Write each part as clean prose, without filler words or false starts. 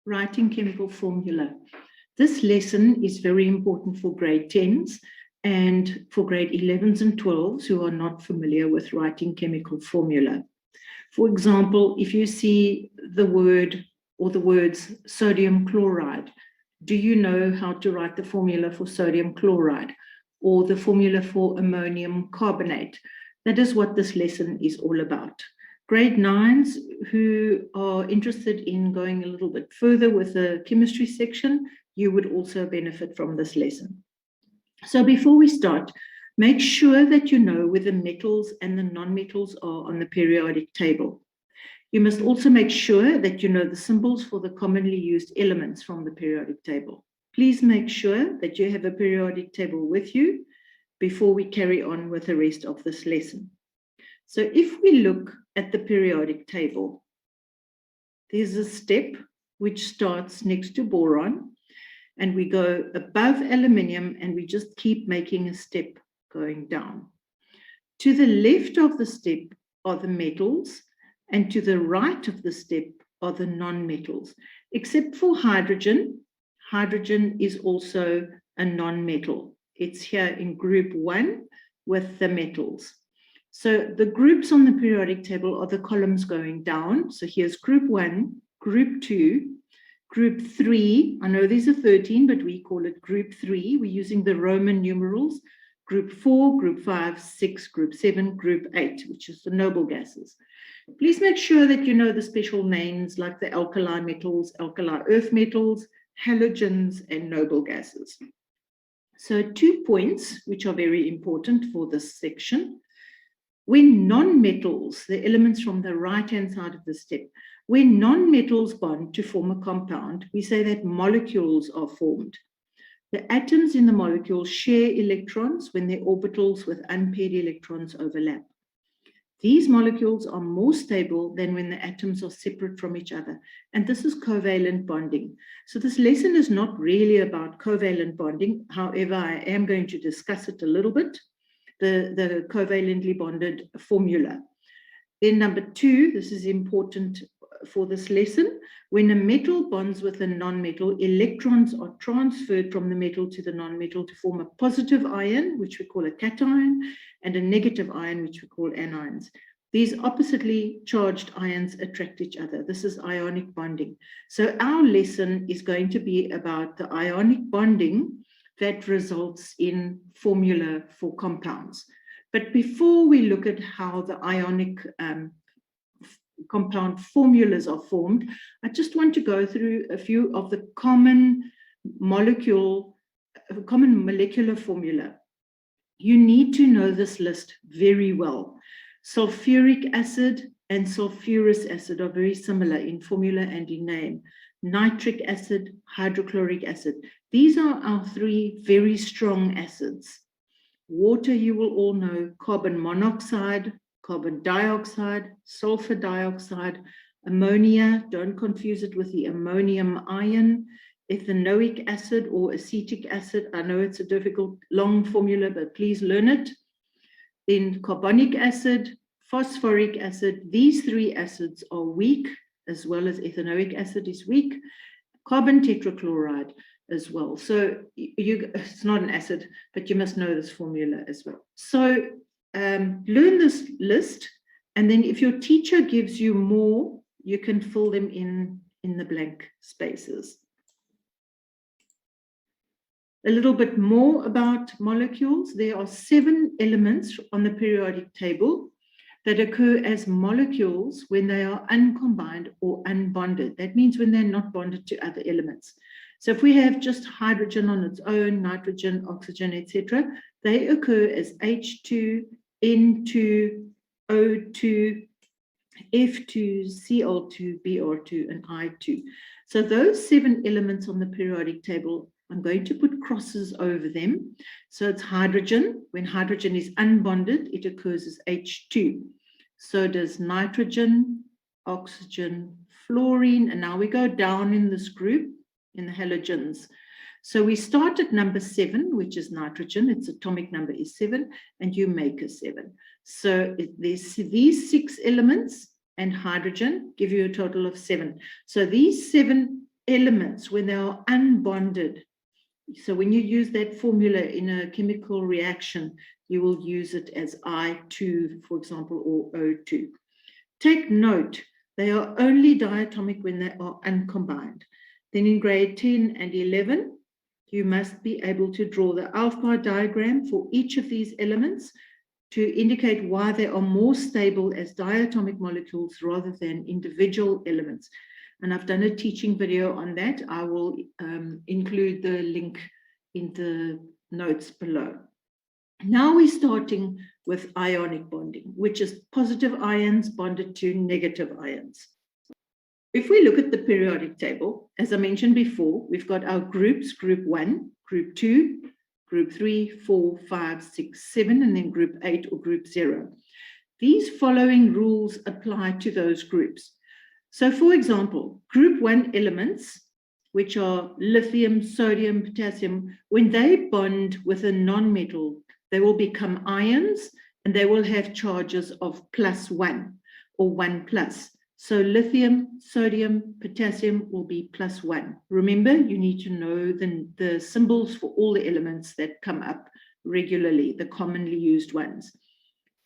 writing chemical formula. This lesson is very important for grade 10s and for grade 11s and 12s who are not familiar with writing chemical formula. For example, if you see the word or the words sodium chloride, do you know how to write the formula for sodium chloride or the formula for ammonium carbonate? That is what this lesson is all about. Grade 9s who are interested in going a little bit further with the chemistry section, you would also benefit from this lesson. So before we start, make sure that you know where the metals and the non-metals are on the periodic table. You must also make sure that you know the symbols for the commonly used elements from the periodic table. Please make sure that you have a periodic table with you before we carry on with the rest of this lesson. So if we look at the periodic table, there's a step which starts next to boron, and we go above aluminium, and we just keep making a step going down. To the left of the step are the metals, and to the right of the step are the non-metals, except for hydrogen. Hydrogen is also a non-metal. It's here in group 1 with the metals. So the groups on the periodic table are the columns going down. So here's group 1, group 2, group 3. I know these are 13, but we call it group 3. We're using the Roman numerals. Group 4, group 5, 6, group 7, group 8, which is the noble gases. Please make sure that you know the special names like the alkali metals, alkali earth metals, halogens, and noble gases. So 2 points, which are very important for this section. When non-metals, the elements from the right-hand side of the step, when non-metals bond to form a compound, we say that molecules are formed. The atoms in the molecule share electrons when their orbitals with unpaired electrons overlap. These molecules are more stable than when the atoms are separate from each other, and this is covalent bonding. So this lesson is not really about covalent bonding. However, I am going to discuss it a little bit, the covalently bonded formula. Then number 2, this is important for this lesson. When a metal bonds with a non-metal, electrons are transferred from the metal to the non-metal to form a positive ion, which we call a cation, and a negative ion, which we call anions. These oppositely charged ions attract each other. This is ionic bonding. So our lesson is going to be about the ionic bonding that results in formula for compounds. But before we look at how the ionic compound formulas are formed, I just want to go through a few of the common molecular formula. You need to know this list very well. Sulfuric acid and sulfurous acid are very similar in formula and in name. Nitric acid, hydrochloric acid. These are our 3 very strong acids. Water, you will all know, carbon monoxide, carbon dioxide, sulfur dioxide, ammonia, don't confuse it with the ammonium ion, ethanoic acid or acetic acid. I know it's a difficult, long formula, but please learn it. Then carbonic acid, phosphoric acid. These 3 acids are weak, as well as ethanoic acid is weak. Carbon tetrachloride as well. So it's not an acid, but you must know this formula as well. So learn this list, and then if your teacher gives you more, you can fill them in the blank spaces. A little bit more about molecules. There are 7 elements on the periodic table that occur as molecules when they are uncombined or unbonded. That means when they're not bonded to other elements. So if we have just hydrogen on its own, nitrogen, oxygen, etc., they occur as H2, N2, O2, F2, Cl2, Br2, and I2. So those 7 elements on the periodic table, I'm going to put crosses over them. So it's hydrogen. When hydrogen is unbonded, it occurs as H2. So does nitrogen, oxygen, fluorine, and now we go down in this group in the halogens. So we start at number 7, which is nitrogen. Its atomic number is 7, and you make a 7. So there's these 6 elements and hydrogen give you a total of 7. So these 7 elements, when they are unbonded, so when you use that formula in a chemical reaction, you will use it as I2, for example, or O2. Take note, they are only diatomic when they are uncombined. Then in grade 10 and 11, you must be able to draw the alpha diagram for each of these elements to indicate why they are more stable as diatomic molecules rather than individual elements. And I've done a teaching video on that. I will include the link in the notes below. Now we're starting with ionic bonding, which is positive ions bonded to negative ions. If we look at the periodic table, as I mentioned before, we've got our groups, group 1, group 2, group 3, 4, 5, 6, 7, and then group 8 or group 0. These following rules apply to those groups. So for example, group 1 elements, which are lithium, sodium, potassium, when they bond with a non-metal, they will become ions and they will have charges of +1 or 1+. So lithium, sodium, potassium will be +1. Remember, you need to know the symbols for all the elements that come up regularly, the commonly used ones.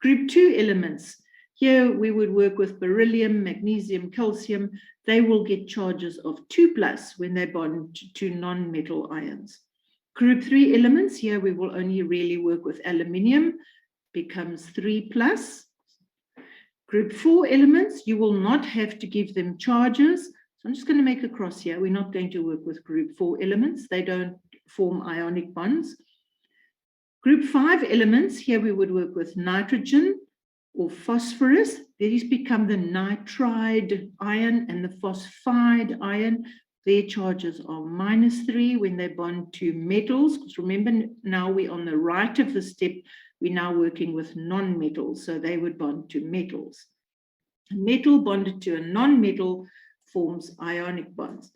Group 2 elements, here we would work with beryllium, magnesium, calcium. They will get charges of 2+ when they bond to non-metal ions. Group 3 elements, here we will only really work with aluminium, becomes 3+. Group 4 elements, you will not have to give them charges. So I'm just going to make a cross here. We're not going to work with group 4 elements. They don't form ionic bonds. Group 5 elements, here we would work with nitrogen or phosphorus. These become the nitride ion and the phosphide ion. Their charges are -3 when they bond to metals. Because remember, now we're on the right of the step. We're now working with non-metals, so they would bond to metals. A metal bonded to a non-metal forms ionic bonds.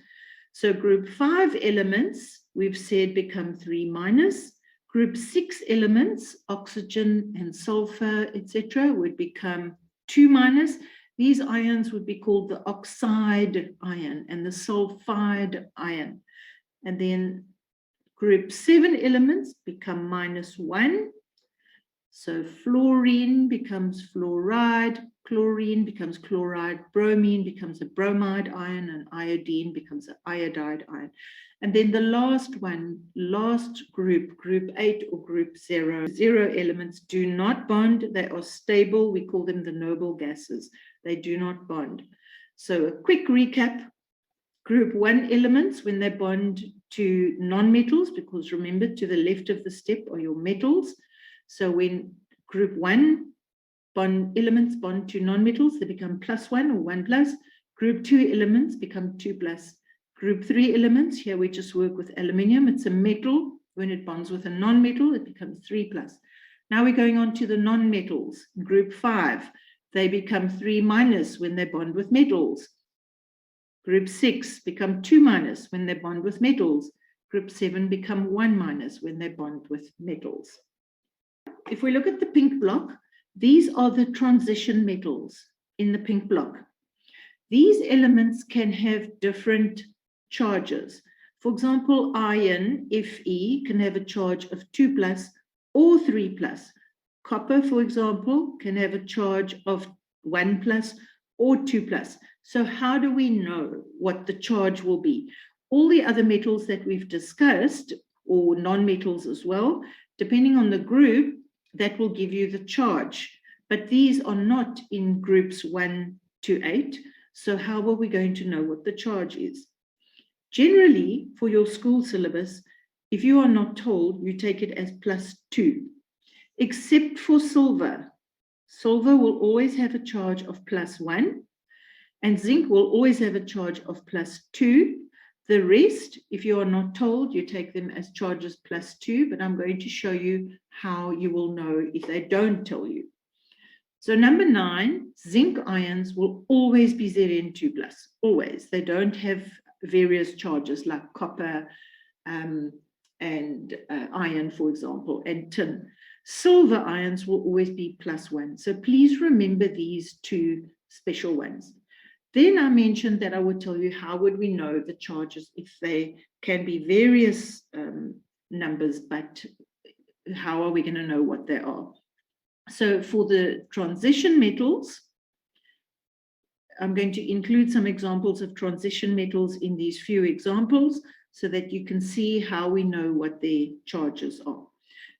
So group 5 elements, we've said, become 3-. Group 6 elements, oxygen and sulfur, etc., would become 2-. These ions would be called the oxide ion and the sulfide ion. And then group 7 elements become -1. So fluorine becomes fluoride, chlorine becomes chloride, bromine becomes a bromide ion, and iodine becomes an iodide ion. And then the last one, last group, group 8 or group 0. 0 elements do not bond. They are stable. We call them the noble gases. They do not bond. So a quick recap. Group 1 elements, when they bond to non-metals, because remember, to the left of the step are your metals. So when group 1 elements bond to non-metals, they become +1 or 1+. Group 2 elements become 2+. Group 3 elements, here we just work with aluminium. It's a metal. When it bonds with a non-metal, it becomes 3+. Now we're going on to the non-metals. Group 5, they become 3- when they bond with metals. Group 6 become 2- when they bond with metals. Group 7 become 1- when they bond with metals. If we look at the pink block, these are the transition metals in the pink block. These elements can have different charges. For example, iron, Fe, can have a charge of 2+ or 3+. Copper, for example, can have a charge of 1+ or 2+. So how do we know what the charge will be? All the other metals that we've discussed, or non-metals as well, depending on the group, that will give you the charge. But these are not in groups 1 to 8. So how are we going to know what the charge is? Generally, for your school syllabus, if you are not told, you take it as +2, except for silver. Silver will always have a charge of +1, and zinc will always have a charge of +2. The rest, if you are not told, you take them as charges +2, but I'm going to show you how you will know if they don't tell you. So number 9, zinc ions will always be Zn2+, always. They don't have various charges like copper and iron, for example, and tin. Silver ions will always be +1. So please remember these two special ones. Then I mentioned that I would tell you how would we know the charges if they can be various numbers, but how are we going to know what they are? So for the transition metals, I'm going to include some examples of transition metals in these few examples so that you can see how we know what their charges are.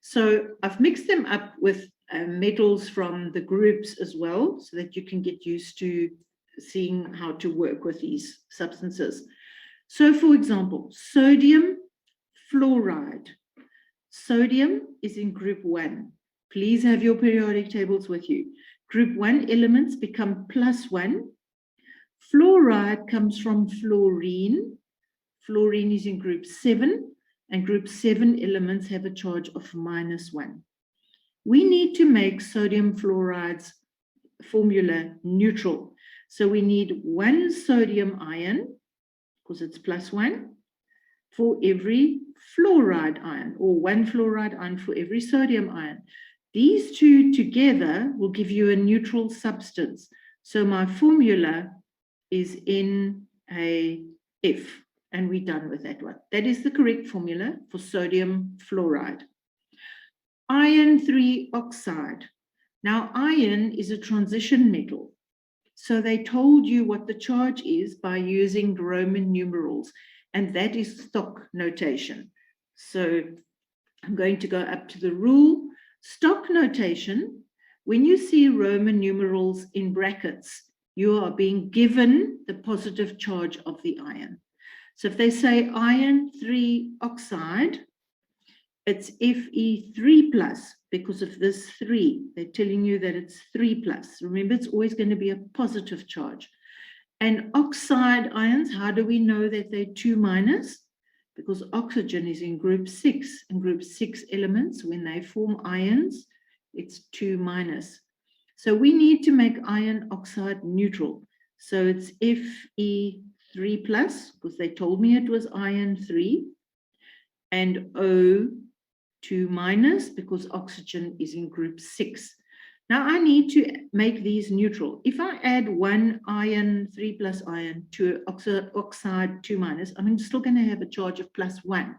So I've mixed them up with metals from the groups as well so that you can get used to seeing how to work with these substances. So for example, sodium fluoride. Sodium is in group 1. Please have your periodic tables with you. Group 1 elements become +1. Fluoride comes from fluorine. Fluorine is in group 7, and group 7 elements have a charge of -1. We need to make sodium fluoride's formula neutral. So we need 1 sodium ion, because it's +1, for every fluoride ion, or 1 fluoride ion for every sodium ion. These two together will give you a neutral substance. So my formula is NaF, and we're done with that one. That is the correct formula for sodium fluoride. Iron3 oxide. Now, iron is a transition metal. So they told you what the charge is by using Roman numerals, and that is stock notation. So I'm going to go up to the rule. Stock notation, when you see Roman numerals in brackets, you are being given the positive charge of the ion. So if they say Iron3 oxide, it's Fe3+, because of this 3. They're telling you that it's 3+. Remember, it's always going to be a positive charge. And oxide ions, how do we know that they're 2-? Because oxygen is in group 6. And group 6 elements, when they form ions, it's 2-. So we need to make iron oxide neutral. So it's Fe3+, because they told me it was iron 3, and O2-, because oxygen is in group 6. Now I need to make these neutral. If I add 1 iron 3+ ion to oxide 2-, I'm still going to have a charge of +1.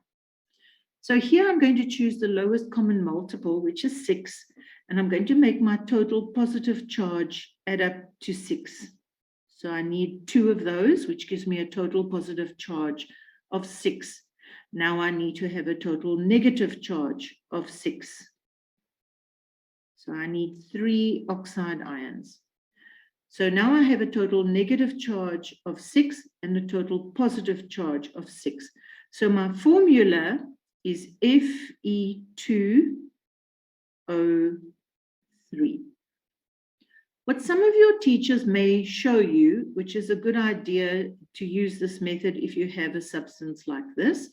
So here I'm going to choose the lowest common multiple, which is 6, and I'm going to make my total positive charge add up to 6. So I need 2 of those, which gives me a total positive charge of 6. Now I need to have a total negative charge of 6. So I need 3 oxide ions. So now I have a total negative charge of 6 and a total positive charge of 6. So my formula is Fe2O3. What some of your teachers may show you, which is a good idea to use this method if you have a substance like this,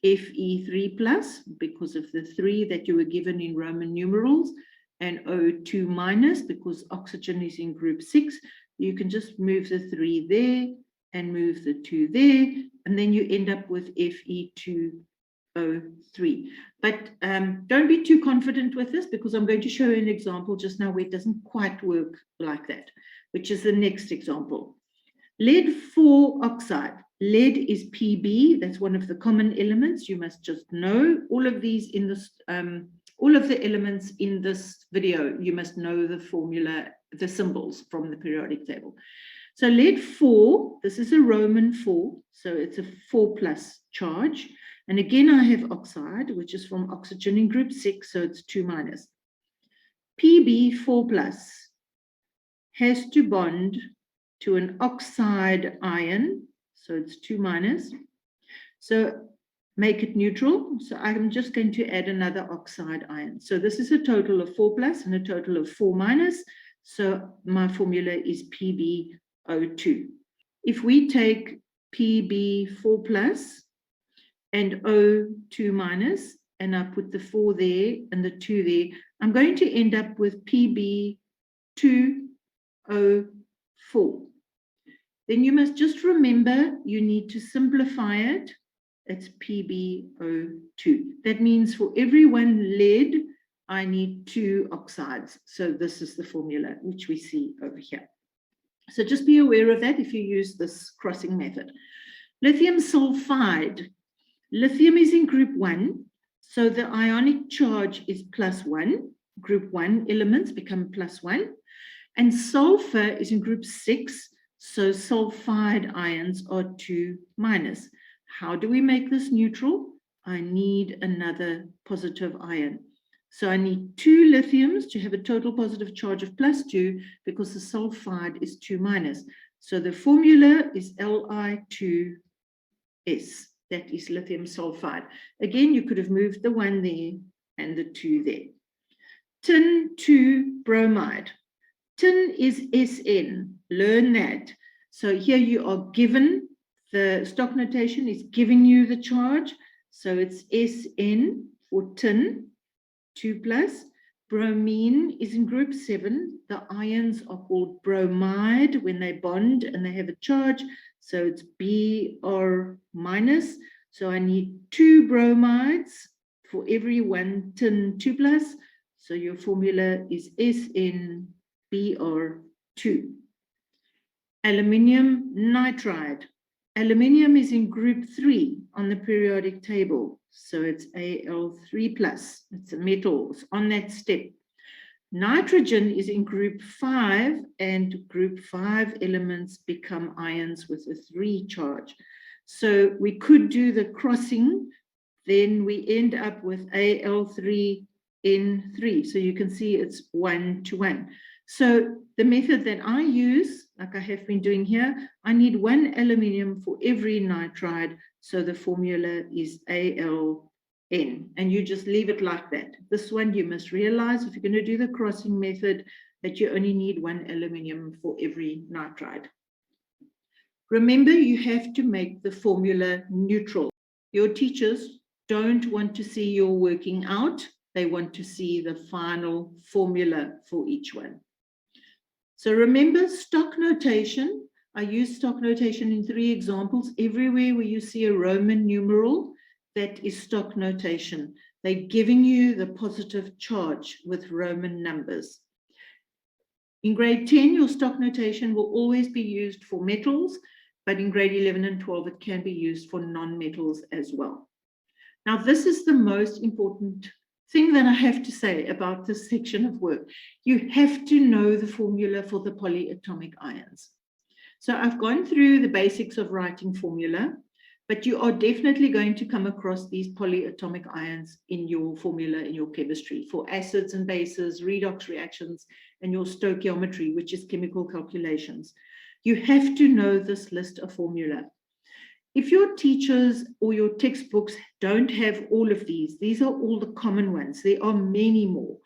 Fe3+, because of the 3 that you were given in Roman numerals, and O2-, because oxygen is in group 6, you can just move the 3 there and move the 2 there, and then you end up with Fe2O3. But don't be too confident with this, because I'm going to show you an example just now where it doesn't quite work like that, which is the next example. Lead-4 oxide. Lead is Pb. That's one of the common elements. You must just know all of these in this, all of the elements in this video. You must know the formula, the symbols from the periodic table. So lead-4, this is a Roman 4, so it's a 4+ charge. And again, I have oxide, which is from oxygen in group 6, so it's 2-. Pb4+ has to bond to an oxide ion, so it's 2-. So make it neutral. So I'm just going to add another oxide ion. So this is a total of 4+ and a total of 4-. So my formula is PbO2. If we take Pb4+ and O2-, and I put the 4 there and the 2 there, I'm going to end up with Pb2O4. Then you must just remember you need to simplify it. It's PbO2. That means for every 1 lead, I need 2 oxides. So this is the formula which we see over here. So just be aware of that if you use this crossing method. Lithium sulfide. Lithium is in group 1, so the ionic charge is +1. Group 1 elements become +1. And sulfur is in group 6, so sulfide ions are 2-. How do we make this neutral? I need another positive ion. So I need 2 lithiums to have a total positive charge of +2 because the sulfide is 2-. So the formula is Li2S. That is lithium sulfide. Again, you could have moved the 1 there and the 2 there. Tin 2 bromide. Tin is Sn. Learn that. So here you are given, the stock notation is giving you the charge. So it's Sn for tin, 2+. Bromine is in group 7. The ions are called bromide when they bond and they have a charge. So it's Br-. So I need 2 bromides for every 1 tin 2+. So your formula is SnBr2. Aluminium nitride. Aluminium is in group 3 on the periodic table. So it's Al3+. It's a metal. It's on that step. Nitrogen is in group 5, and group 5 elements become ions with a 3 charge. So we could do the crossing, then we end up with Al3N3. So you can see it's 1-to-1. So the method that I use, like I have been doing here, I need 1 aluminium for every nitride. So the formula is Al. And you just leave it like that. This one you must realize if you're going to do the crossing method that you only need 1 aluminium for every nitride. Remember, you have to make the formula neutral. Your teachers don't want to see your working out. They want to see the final formula for each one. So remember stock notation. I use stock notation in 3 examples. Everywhere where you see a Roman numeral, that is stock notation. They're giving you the positive charge with Roman numbers. In grade 10, your stock notation will always be used for metals, but in grade 11 and 12, it can be used for non-metals as well. Now, this is the most important thing that I have to say about this section of work. You have to know the formula for the polyatomic ions. So I've gone through the basics of writing formula, but you are definitely going to come across these polyatomic ions in your formula in your chemistry for acids and bases, redox reactions, and your stoichiometry, which is chemical calculations. You have to know this list of formula. If your teachers or your textbooks don't have all of these are all the common ones. There are many more.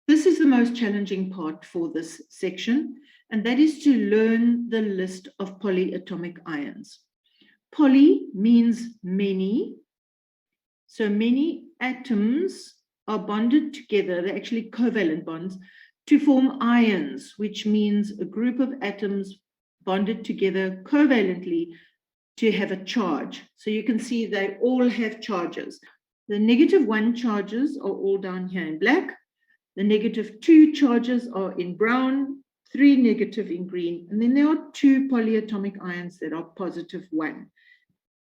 This is the most challenging part for this section, and that is to learn the list of polyatomic ions. Poly means many. So many atoms are bonded together. They're actually covalent bonds to form ions, which means a group of atoms bonded together covalently to have a charge. So you can see they all have charges. The -1 charges are all down here in black. The -2 charges are in brown, 3 negative in green. And then there are 2 polyatomic ions that are +1.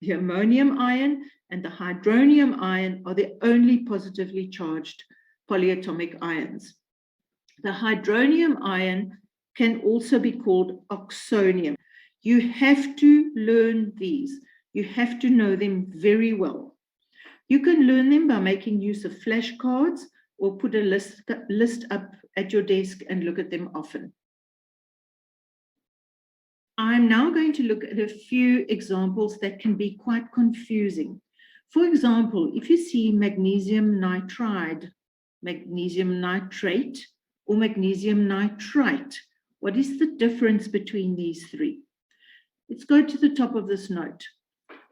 The ammonium ion and the hydronium ion are the only positively charged polyatomic ions. The hydronium ion can also be called oxonium. You have to learn these. You have to know them very well. You can learn them by making use of flashcards or put a list up at your desk and look at them often. I'm now going to look at a few examples that can be quite confusing. For example, if you see magnesium nitride, magnesium nitrate, or magnesium nitrite, what is the difference between these 3? Let's go to the top of this note.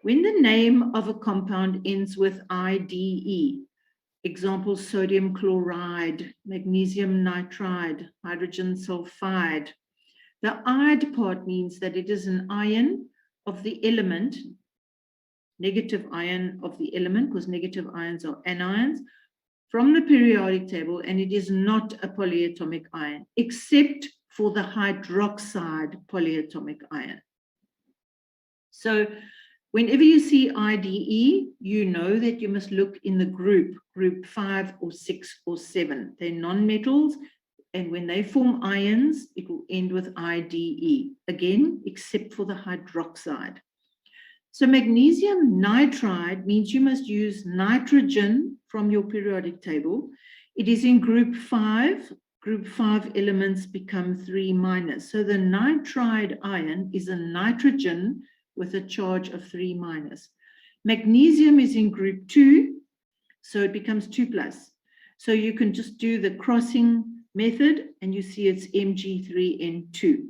When the name of a compound ends with IDE, example sodium chloride, magnesium nitride, hydrogen sulfide, the "ide" part means that it is an ion of the element, negative ion of the element, because negative ions are anions, from the periodic table, and it is not a polyatomic ion, except for the hydroxide polyatomic ion. So whenever you see IDE, you know that you must look in the group 5 or 6 or 7. They're nonmetals, and when they form ions, it will end with IDE, again, except for the hydroxide. So magnesium nitride means you must use nitrogen from your periodic table. It is in group 5. Group 5 elements become 3-. So the nitride ion is a nitrogen with a charge of 3-. Magnesium is in group 2, so it becomes 2+. So you can just do the crossing method and you see it's Mg3N2.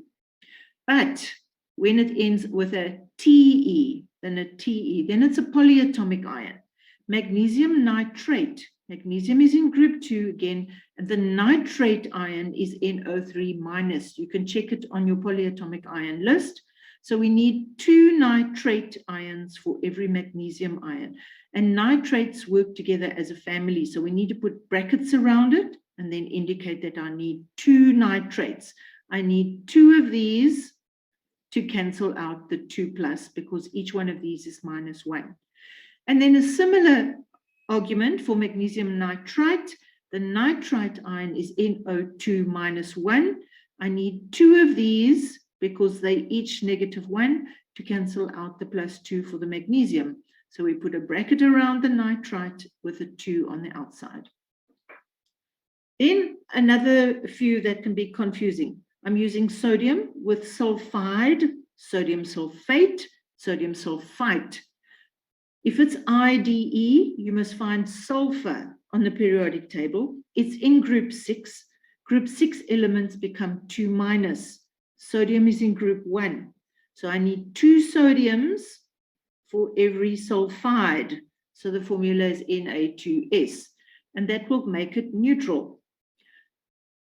But when it ends with a Te, then it's a polyatomic ion. Magnesium nitrate. Magnesium is in group 2 again, and the nitrate ion is NO3-. You can check it on your polyatomic ion list. So we need 2 nitrate ions for every magnesium ion. And nitrates work together as a family. So we need to put brackets around it and then indicate that I need 2 nitrates. I need 2 of these to cancel out the 2+, because each one of these is -1. And then a similar argument for magnesium nitrite. The nitrite ion is NO2-1. I need 2 of these because they each -1 to cancel out the +2 for the magnesium. So we put a bracket around the nitrite with a 2 on the outside. Then another few that can be confusing. I'm using sodium with sulfide, sodium sulfate, sodium sulfite. If it's IDE, you must find sulfur on the periodic table. It's in group 6. Group 6 elements become 2-. Sodium is in group 1. So I need 2 sodiums for every sulfide. So the formula is Na2S, and that will make it neutral.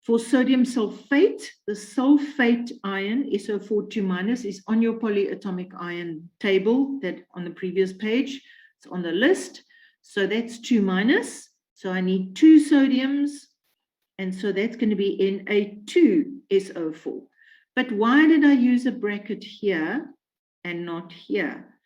For sodium sulfate, the sulfate ion, SO4 2-, is on your polyatomic ion table that on the previous page. It's on the list. So that's 2-. So I need 2 sodiums. And so that's going to be Na2SO4. But why did I use a bracket here and not here?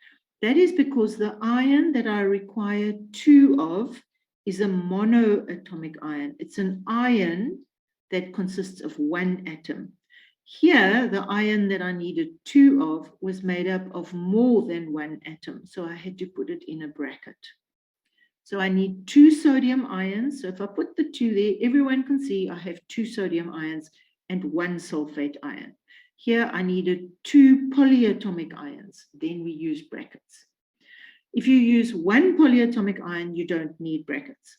That is because the ion that I require 2 of is a monoatomic ion. It's an ion that consists of 1 atom. Here, the ion that I needed 2 of was made up of more than 1 atom. So I had to put it in a bracket. So I need 2 sodium ions. So if I put the 2 there, everyone can see I have 2 sodium ions and 1 sulfate ion. Here I needed 2 polyatomic ions. Then we use brackets. If you use 1 polyatomic ion, you don't need brackets.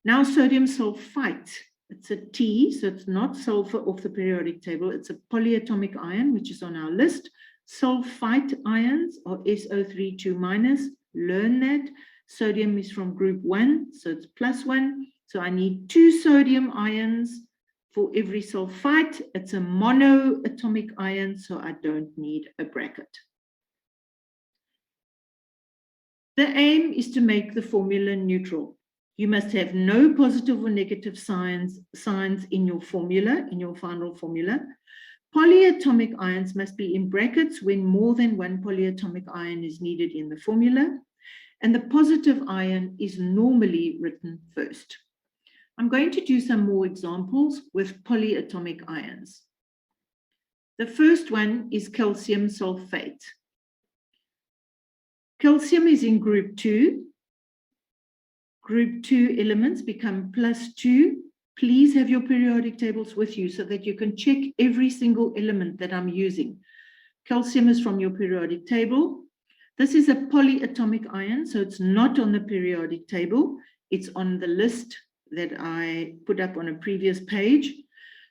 Now sodium sulfite. It's a T, so it's not sulfur off the periodic table. It's a polyatomic ion, which is on our list. Sulfite ions are SO3 2-. Learn that. Sodium is from group 1, so it's +1. So I need 2 sodium ions for every sulfite. It's a monoatomic ion, so I don't need a bracket. The aim is to make the formula neutral. You must have no positive or negative signs in your formula, in your final formula. Polyatomic ions must be in brackets when more than 1 polyatomic ion is needed in the formula. And the positive ion is normally written first. I'm going to do some more examples with polyatomic ions. The first one is calcium sulfate. Calcium is in group 2. Group 2 elements become +2. Please have your periodic tables with you so that you can check every single element that I'm using. Calcium is from your periodic table. This is a polyatomic ion, so it's not on the periodic table. It's on the list that I put up on a previous page.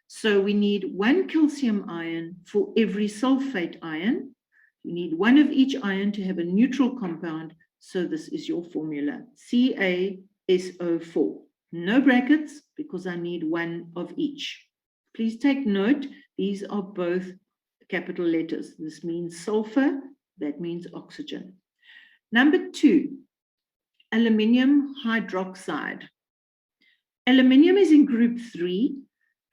So we need 1 calcium ion for every sulfate ion. You need 1 of each ion to have a neutral compound. So this is your formula, CaSO4. No brackets because I need 1 of each. Please take note, these are both capital letters. This means sulfur, that means oxygen. Number 2, aluminium hydroxide. Aluminium is in group 3.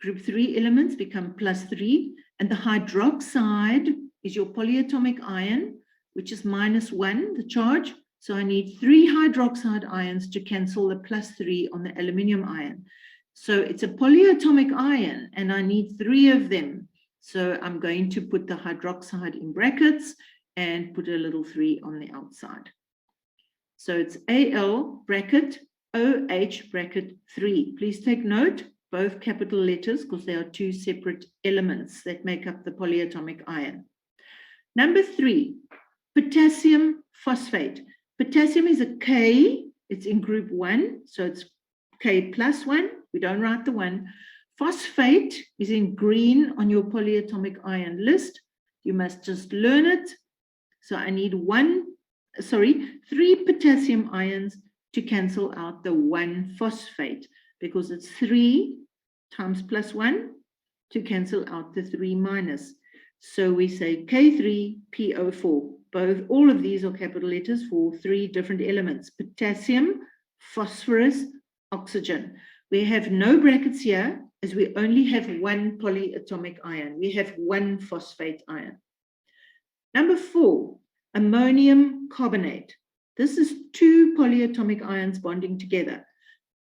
Group 3 elements become +3, and the hydroxide is your polyatomic ion, which is -1, the charge. So I need 3 hydroxide ions to cancel the +3 on the aluminium ion. So it's a polyatomic ion, and I need 3 of them. So I'm going to put the hydroxide in brackets and put a little 3 on the outside. So it's Al bracket OH bracket 3. Please take note, both capital letters, because they are 2 separate elements that make up the polyatomic ion. Number 3, potassium phosphate. Potassium is a K, it's in group 1, so it's K plus 1, we don't write the 1. Phosphate is in green on your polyatomic ion list. You must just learn it. So I need 3 potassium ions to cancel out the 1 phosphate, because it's 3 times +1 to cancel out the 3 minus. So we say K3PO4. All of these are capital letters for 3 different elements: potassium, phosphorus, oxygen. We have no brackets here, as we only have 1 polyatomic ion. We have 1 phosphate ion. Number 4, ammonium carbonate. This is 2 polyatomic ions bonding together.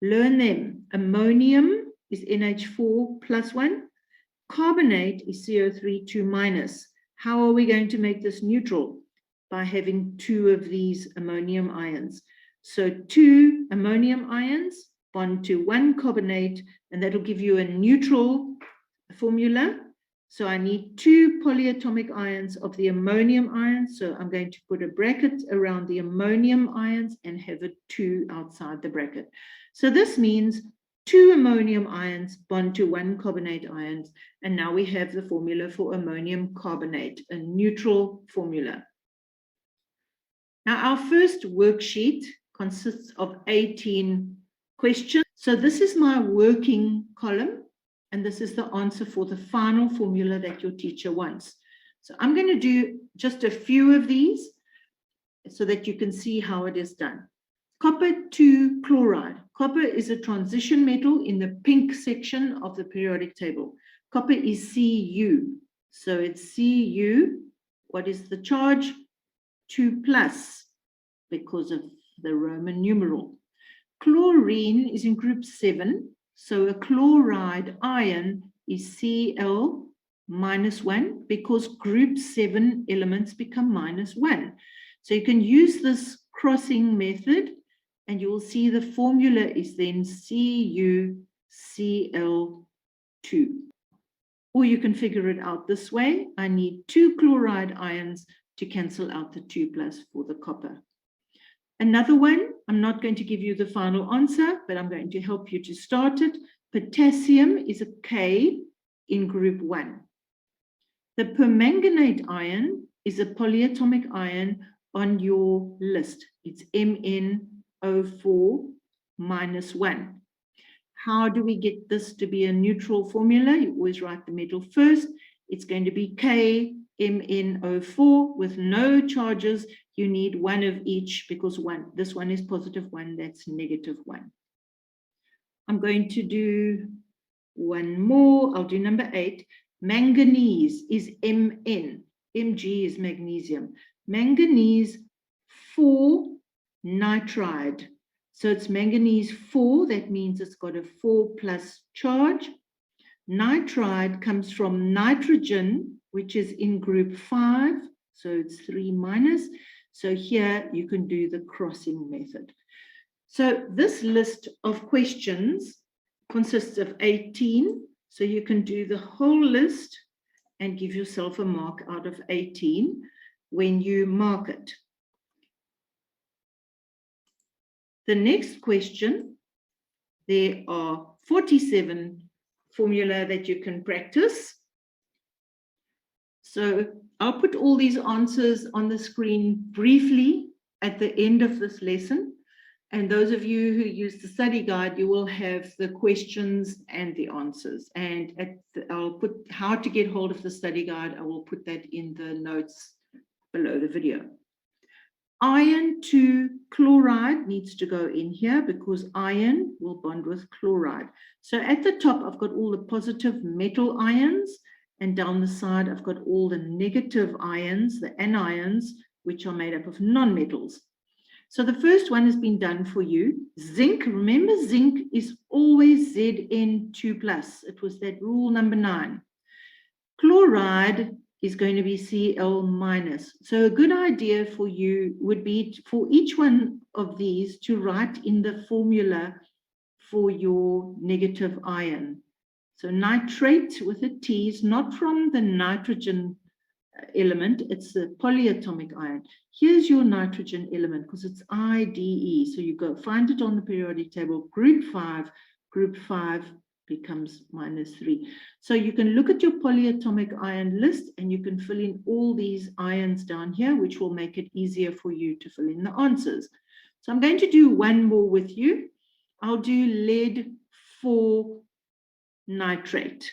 Learn them. Ammonium is NH4 plus 1. Carbonate is CO3 2 minus. How are we going to make this neutral? By having 2 of these ammonium ions. So 2 ammonium ions bond to 1 carbonate, and that'll give you a neutral formula. So I need 2 polyatomic ions of the ammonium ions. So I'm going to put a bracket around the ammonium ions and have a 2 outside the bracket. So this means 2 ammonium ions bond to 1 carbonate ions. And now we have the formula for ammonium carbonate, a neutral formula. Now our first worksheet consists of 18 questions. So this is my working column. And this is the answer for the final formula that your teacher wants. So I'm going to do just a few of these so that you can see how it is done. Copper to chloride. Copper is a transition metal in the pink section of the periodic table. Copper is Cu. So it's Cu. What is the charge? 2 plus, because of the Roman numeral. Chlorine is in group 7. So a chloride ion is Cl -1, because group 7 elements become -1. So you can use this crossing method, and you will see the formula is then CuCl2. Or you can figure it out this way. I need 2 chloride ions to cancel out the 2 plus for the copper. Another one, I'm not going to give you the final answer, but I'm going to help you to start it. Potassium is a K in group 1. The permanganate ion is a polyatomic ion on your list. It's MnO4 -1. How do we get this to be a neutral formula? You always write the metal first. It's going to be KMnO4 with no charges. You need 1 of each, because this one is +1, that's -1. I'm going to do one more. I'll do number 8. Manganese is Mn. Mg is magnesium. Manganese 4 nitride. So it's manganese 4. That means it's got a 4 plus charge. Nitride comes from nitrogen, which is in group 5. So it's 3 minus. So here you can do the crossing method. So this list of questions consists of 18. So you can do the whole list and give yourself a mark out of 18 when you mark it. The next question, there are 47 formula that you can practice. So I'll put all these answers on the screen briefly at the end of this lesson. And those of you who use the study guide, you will have the questions and the answers. And I'll put how to get hold of the study guide. I will put that in the notes below the video. Iron to Chloride needs to go in here because iron will bond with chloride. So at the top, I've got all the positive metal ions, and down the side, I've got all the negative ions, the anions, which are made up of non-metals. So the first one has been done for you. Zinc, remember zinc is always Zn2+. It was that rule number 9. Chloride is going to be Cl-. So a good idea for you would be for each one of these to write in the formula for your negative ion. So nitrate with a T is not from the nitrogen element, it's a polyatomic ion. Here's your nitrogen element because it's IDE. So you go find it on the periodic table, group 5 becomes -3. So you can look at your polyatomic ion list and you can fill in all these ions down here, which will make it easier for you to fill in the answers. So I'm going to do one more with you. I'll do lead 4 nitrate.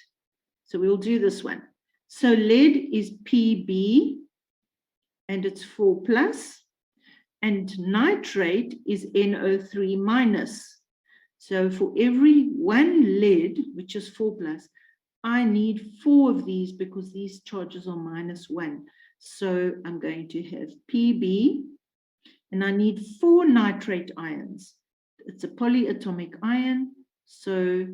So we'll do this one. So lead is Pb and it's 4+, and nitrate is NO3-. So for every 1 lead, which is 4+, I need 4 of these because these charges are -1. So I'm going to have Pb, and I need 4 nitrate ions. It's a polyatomic ion, so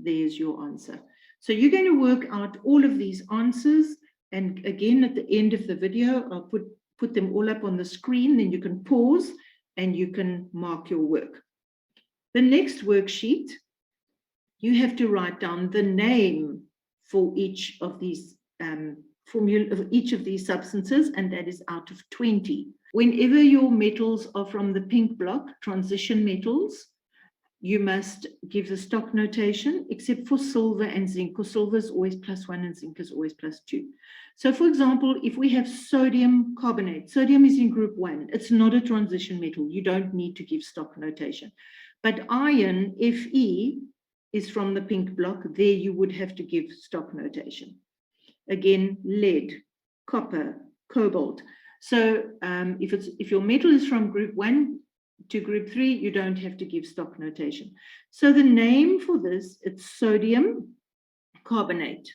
there's your answer. So you're going to work out all of these answers, and again at the end of the video, I'll put them all up on the screen, then you can pause and you can mark your work. The next worksheet, you have to write down the name for each of these each of these substances, and that is out of 20. Whenever your metals are from the pink block, transition metals, you must give the stock notation, except for silver and zinc, because silver is always +1 and zinc is always +2. So for example, if we have sodium carbonate, sodium is in group 1. It's not a transition metal. You don't need to give stock notation. But iron, Fe, is from the pink block. There you would have to give stock notation. Again, lead, copper, cobalt. So if your metal is from group 1 to group 3, you don't have to give stock notation. So the name for this, it's sodium carbonate,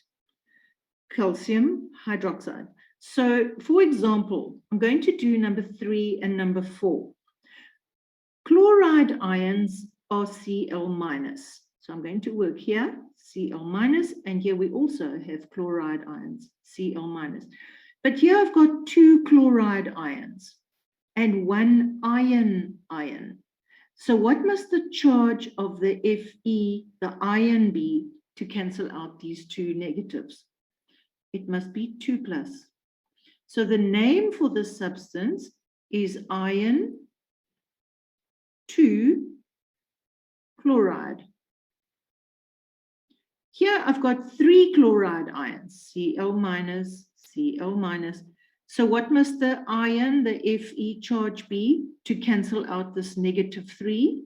calcium hydroxide. So for example, I'm going to do number 3 and number 4. Chloride ions are Cl-. So I'm going to work here, Cl-, and here we also have chloride ions, Cl-. But here I've got 2 chloride ions and 1 iron. So what must the charge of the Fe, the ion, be to cancel out these 2 negatives? It must be 2+. So the name for this substance is iron 2 chloride. Here I've got 3 chloride ions, Cl-, Cl-. So what must the ion, the Fe charge be to cancel out this -3?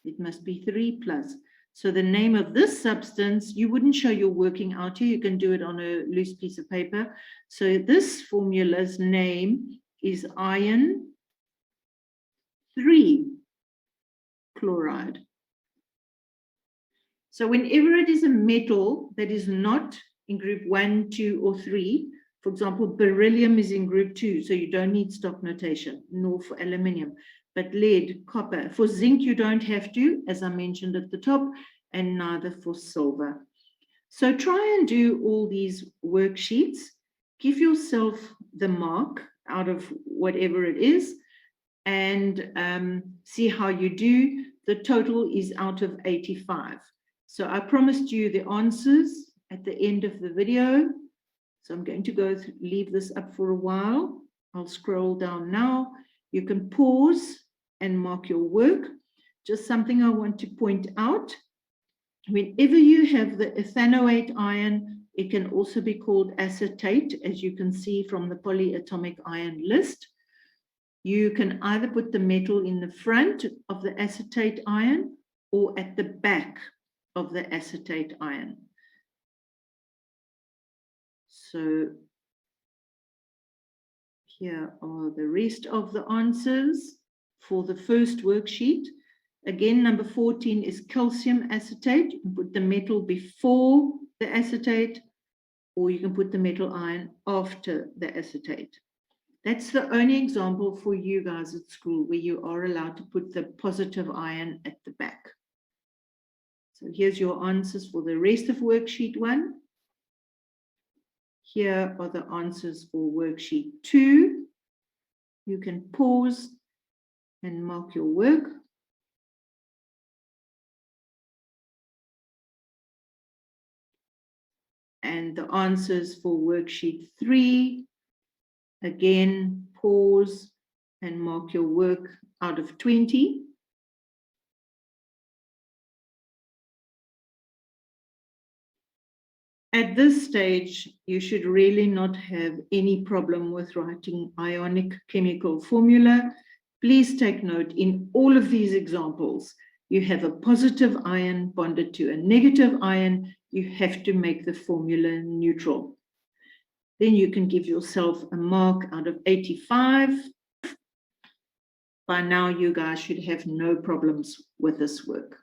It must be 3+. So the name of this substance, you wouldn't show your working out here. You can do it on a loose piece of paper. So this formula's name is iron 3 chloride. So whenever it is a metal that is not in group 1, 2, or 3, for example, beryllium is in group 2, so you don't need stock notation, nor for aluminium. But lead, copper, for zinc you don't have to, as I mentioned at the top, and neither for silver. So try and do all these worksheets. Give yourself the mark out of whatever it is, and see how you do. The total is out of 85. So I promised you the answers at the end of the video. So I'm going to leave this up for a while. I'll scroll down now. You can pause and mark your work. Just something I want to point out. Whenever you have the ethanoate ion, it can also be called acetate, as you can see from the polyatomic ion list. You can either put the metal in the front of the acetate ion or at the back of the acetate ion. So here are the rest of the answers. for the first worksheet. Again, number 14 is calcium acetate. You can put the metal before the acetate, or you can put the metal ion after the acetate. That's the only example for you guys at school where you are allowed to put the positive ion at the back. So here's your answers for the rest of worksheet 1. Here are the answers for worksheet 2. You can pause and mark your work. And the answers for worksheet 3, again, pause and mark your work out of 20. At this stage, you should really not have any problem with writing ionic chemical formula. Please take note, in all of these examples, you have a positive ion bonded to a negative ion. You have to make the formula neutral. Then you can give yourself a mark out of 85. By now, you guys should have no problems with this work.